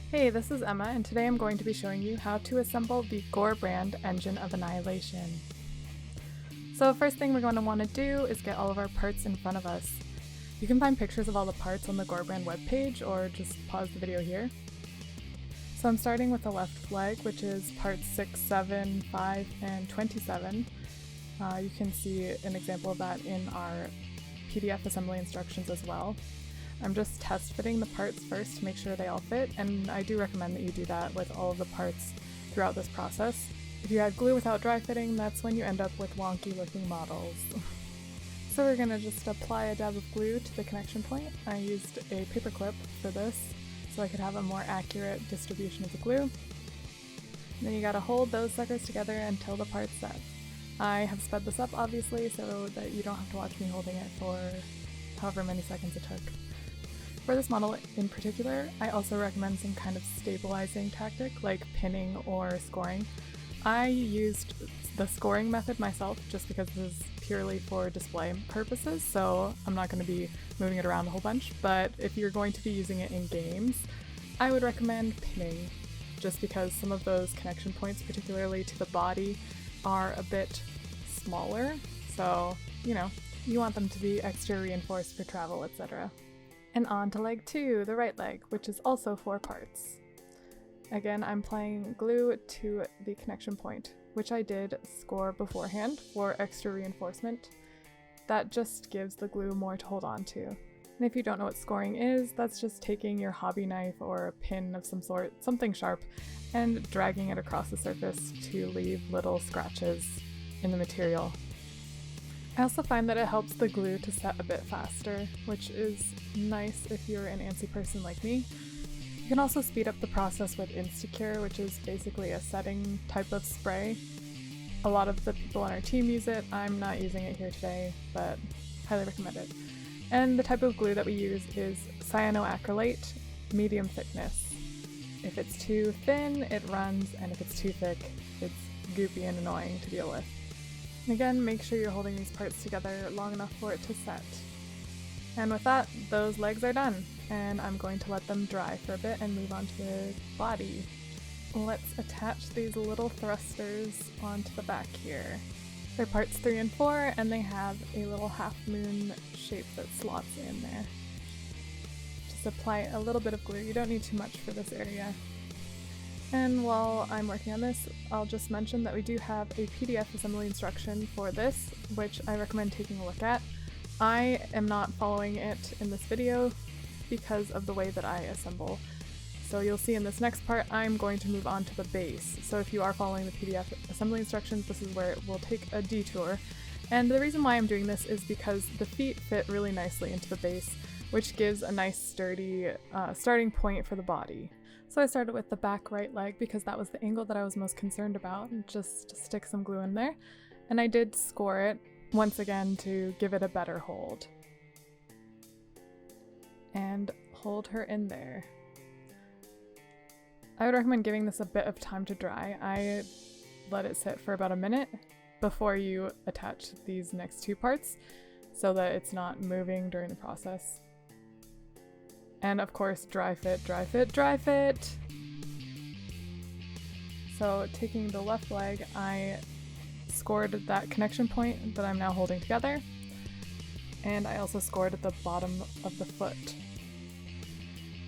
Hey, this is Emma, and today I'm going to be showing you how to assemble the Gorebrand engine of Annihilation. So first thing we're going to want to do is get all of our parts in front of us. You can find pictures of all the parts on the Gorebrand webpage, or just pause the video here. So I'm starting with the left leg, which is parts 6, 7, 5, and 27. You can see an example of that in our PDF assembly instructions as well. I'm just test fitting the parts first to make sure they all fit, and I do recommend that you do that with all of the parts throughout this process. If you add glue without dry fitting, that's when you end up with wonky looking models. So we're going to just apply a dab of glue to the connection point. I used a paper clip for this so I could have a more accurate distribution of the glue. And then you gotta hold those suckers together until the part's set. I have sped this up obviously so that you don't have to watch me holding it for however many seconds it took. For this model in particular, I also recommend some kind of stabilizing tactic like pinning or scoring. I used the scoring method myself just because this is purely for display purposes, so I'm not going to be moving it around a whole bunch, but if you're going to be using it in games, I would recommend pinning, just because some of those connection points, particularly to the body, are a bit smaller, so, you want them to be extra reinforced for travel, etc. And on to leg 2, the right leg, which is also 4 parts. Again, I'm applying glue to the connection point, which I did score beforehand for extra reinforcement. That just gives the glue more to hold on to. And if you don't know what scoring is, that's just taking your hobby knife or a pin of some sort, something sharp, and dragging it across the surface to leave little scratches in the material. I also find that it helps the glue to set a bit faster, which is nice if you're an antsy person like me. You can also speed up the process with Instacure, which is basically a setting type of spray. A lot of the people on our team use it. I'm not using it here today, but highly recommend it. And the type of glue that we use is cyanoacrylate, medium thickness. If it's too thin, it runs, and if it's too thick, it's goopy and annoying to deal with. And again, make sure you're holding these parts together long enough for it to set. And with that, those legs are done, and I'm going to let them dry for a bit and move on to the body. Let's attach these little thrusters onto the back here. They're parts 3 and 4, and they have a little half moon shape that slots in there. Just apply a little bit of glue. You don't need too much for this area. And while I'm working on this, I'll just mention that we do have a PDF assembly instruction for this, which I recommend taking a look at. I am not following it in this video because of the way that I assemble. So you'll see in this next part, I'm going to move on to the base. So if you are following the PDF assembly instructions, this is where it will take a detour. And the reason why I'm doing this is because the feet fit really nicely into the base, which gives a nice sturdy starting point for the body. So I started with the back right leg because that was the angle that I was most concerned about, and just stick some glue in there. And I did score it once again to give it a better hold. And hold her in there. I would recommend giving this a bit of time to dry. I let it sit for about a minute before you attach these next 2 parts so that it's not moving during the process. And of course, dry fit, dry fit, dry fit! So taking the left leg, I scored that connection point that I'm now holding together, and I also scored at the bottom of the foot.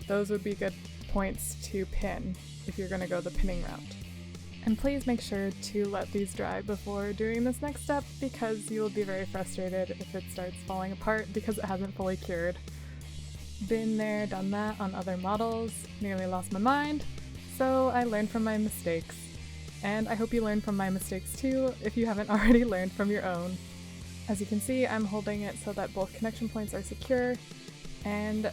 Those would be good points to pin if you're going to go the pinning route. And please make sure to let these dry before doing this next step, because you will be very frustrated if it starts falling apart because it hasn't fully cured. Been there, done that on other models, nearly lost my mind, so I learned from my mistakes. And I hope you learn from my mistakes too, if you haven't already learned from your own. As you can see, I'm holding it so that both connection points are secure, and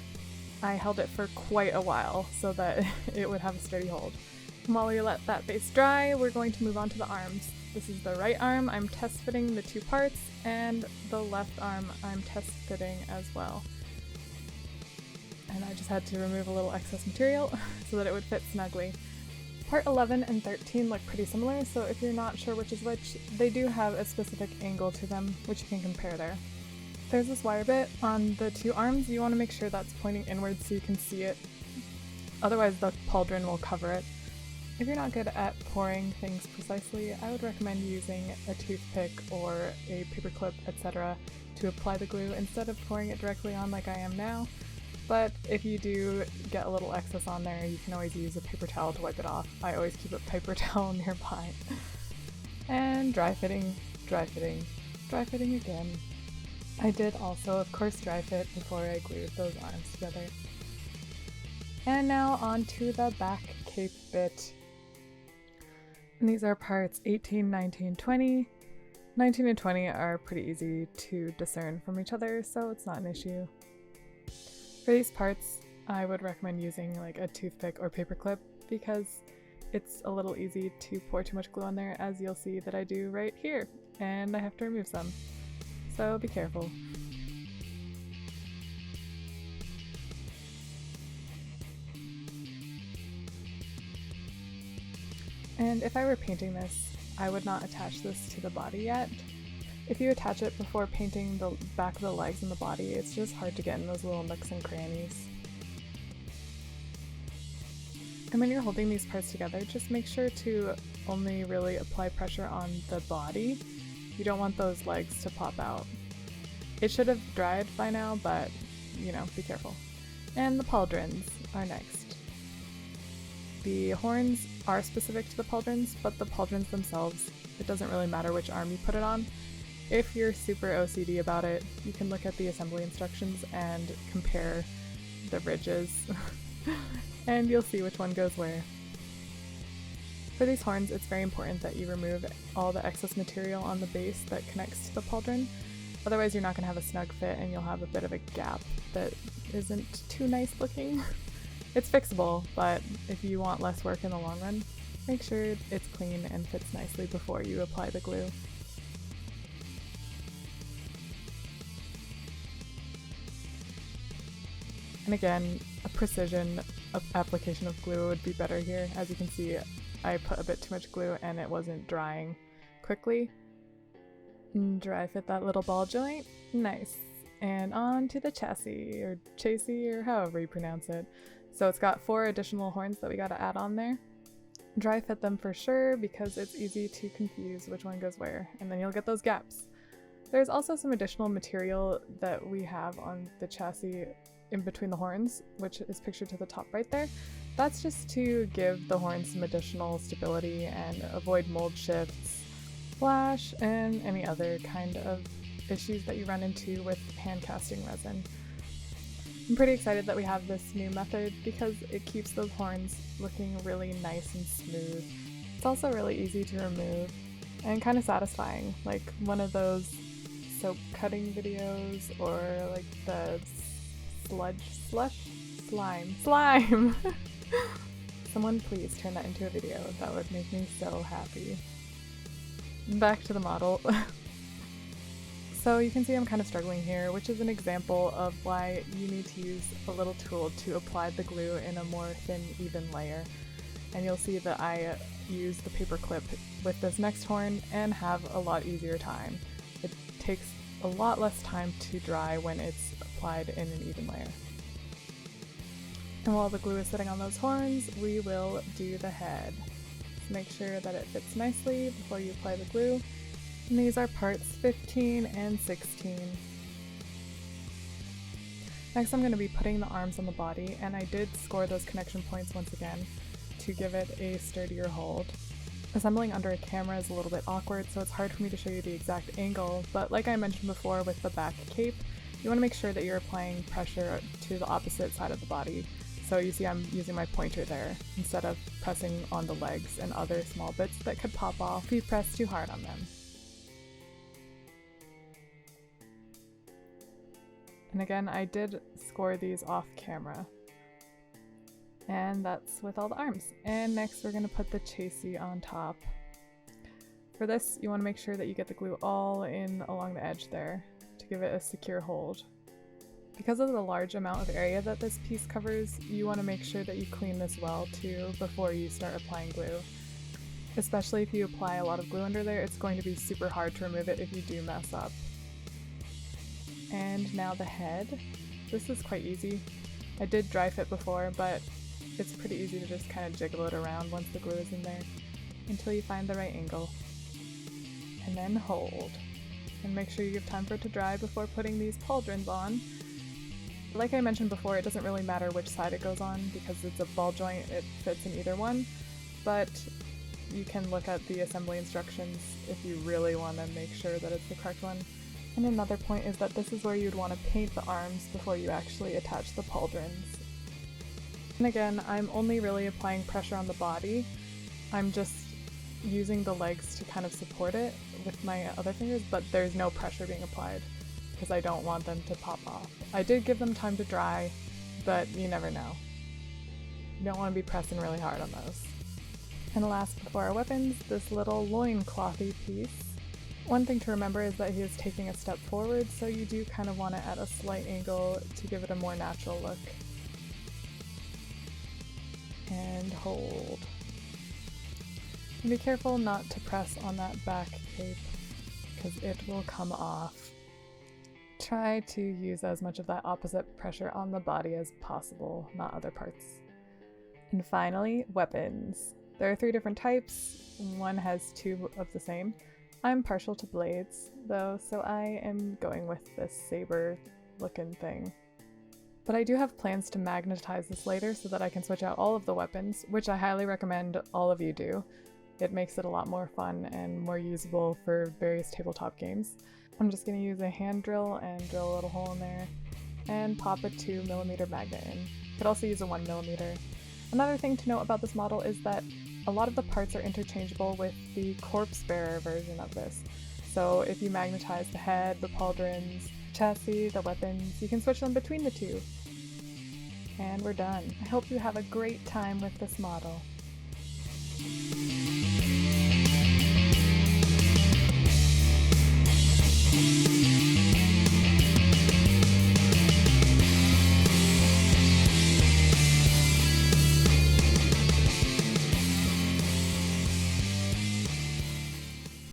I held it for quite a while so that it would have a sturdy hold. And while we let that base dry, we're going to move on to the arms. This is the right arm, I'm test fitting the 2 parts, and the left arm I'm test fitting as well. And I just had to remove a little excess material so that it would fit snugly. Part 11 and 13 look pretty similar, so if you're not sure which is which, they do have a specific angle to them, which you can compare there. There's this wire bit on the 2 arms. You want to make sure that's pointing inwards so you can see it otherwise the pauldron will cover it. If you're not good at pouring things precisely, I would recommend using a toothpick or a paperclip, etc. to apply the glue instead of pouring it directly on like I am now. But if you do get a little excess on there, you can always use a paper towel to wipe it off. I always keep a paper towel nearby. And dry fitting, dry fitting, dry fitting again. I did also, of course, dry fit before I glued those arms together. And now on to the back cape bit. And these are parts 18, 19, 20. 19 and 20 are pretty easy to discern from each other, so it's not an issue. For these parts, I would recommend using like a toothpick or paperclip because it's a little easy to pour too much glue on there, as you'll see that I do right here, and I have to remove some. So be careful. And if I were painting this, I would not attach this to the body yet. If you attach it before painting the back of the legs and the body, it's just hard to get in those little nooks and crannies. And when you're holding these parts together, just make sure to only really apply pressure on the body. You don't want those legs to pop out. It should have dried by now, but you know, be careful. And the pauldrons are next. The horns are specific to the pauldrons, but the pauldrons themselves, it doesn't really matter which arm you put it on. If you're super OCD about it, you can look at the assembly instructions and compare the ridges, and you'll see which one goes where. For these horns, it's very important that you remove all the excess material on the base that connects to the pauldron. Otherwise you're not going to have a snug fit and you'll have a bit of a gap that isn't too nice looking. It's fixable, but if you want less work in the long run, make sure it's clean and fits nicely before you apply the glue. And again, a precision application of glue would be better here. As you can see, I put a bit too much glue and it wasn't drying quickly. Dry fit that little ball joint. Nice. And on to the chassis, or however you pronounce it. So it's got 4 additional horns that we gotta add on there. Dry fit them for sure because it's easy to confuse which one goes where, and then you'll get those gaps. There's also some additional material that we have on the chassis in between the horns, which is pictured to the top right there. That's just to give the horns some additional stability and avoid mold shifts, flash, and any other kind of issues that you run into with hand casting resin. I'm pretty excited that we have this new method because it keeps those horns looking really nice and smooth. It's also really easy to remove and kind of satisfying, like one of those soap cutting videos or like the slime. Someone please turn that into a video. That would make me so happy. Back to the model. So you can see I'm kind of struggling here, which is an example of why you need to use a little tool to apply the glue in a more thin, even layer. And you'll see that I use the paper clip with this next horn and have a lot easier time. It takes a lot less time to dry when it's applied in an even layer. And while the glue is sitting on those horns, we will do the head. So make sure that it fits nicely before you apply the glue. And these are parts 15 and 16. Next I'm going to be putting the arms on the body, and I did score those connection points once again to give it a sturdier hold. Assembling under a camera is a little bit awkward, so it's hard for me to show you the exact angle, but like I mentioned before with the back cape, you want to make sure that you're applying pressure to the opposite side of the body. So you see I'm using my pointer there instead of pressing on the legs and other small bits that could pop off if you press too hard on them. And again, I did score these off camera. And that's with all the arms. And next we're going to put the chassis on top. For this, you want to make sure that you get the glue all in along the edge there to give it a secure hold. Because of the large amount of area that this piece covers, you want to make sure that you clean this well too before you start applying glue. Especially if you apply a lot of glue under there, it's going to be super hard to remove it if you do mess up. And now the head. This is quite easy. I did dry fit before, but it's pretty easy to just kind of jiggle it around once the glue is in there until you find the right angle. And then hold. And make sure you give time for it to dry before putting these pauldrons on. Like I mentioned before, it doesn't really matter which side it goes on because it's a ball joint, it fits in either one, but you can look at the assembly instructions if you really want to make sure that it's the correct one. And another point is that this is where you'd want to paint the arms before you actually attach the pauldrons. And again, I'm only really applying pressure on the body. I'm just using the legs to kind of support it with my other fingers, but there's no pressure being applied because I don't want them to pop off. I did give them time to dry, but you never know. You don't want to be pressing really hard on those. And last, before our weapons, this little loinclothy piece. One thing to remember is that he is taking a step forward, so you do kind of want it at a slight angle to give it a more natural look. And hold. And be careful not to press on that back cape, because it will come off. Try to use as much of that opposite pressure on the body as possible, not other parts. And finally, weapons. There are 3 different types, one has 2 of the same. I'm partial to blades, though, so I am going with this saber looking thing. But I do have plans to magnetize this later so that I can switch out all of the weapons, which I highly recommend all of you do. It makes it a lot more fun and more usable for various tabletop games. I'm just going to use a hand drill and drill a little hole in there and pop a 2mm magnet in. You could also use a 1mm. Another thing to note about this model is that a lot of the parts are interchangeable with the corpse bearer version of this. So if you magnetize the head, the pauldrons, chassis, the weapons, you can switch them between the two. And we're done. I hope you have a great time with this model.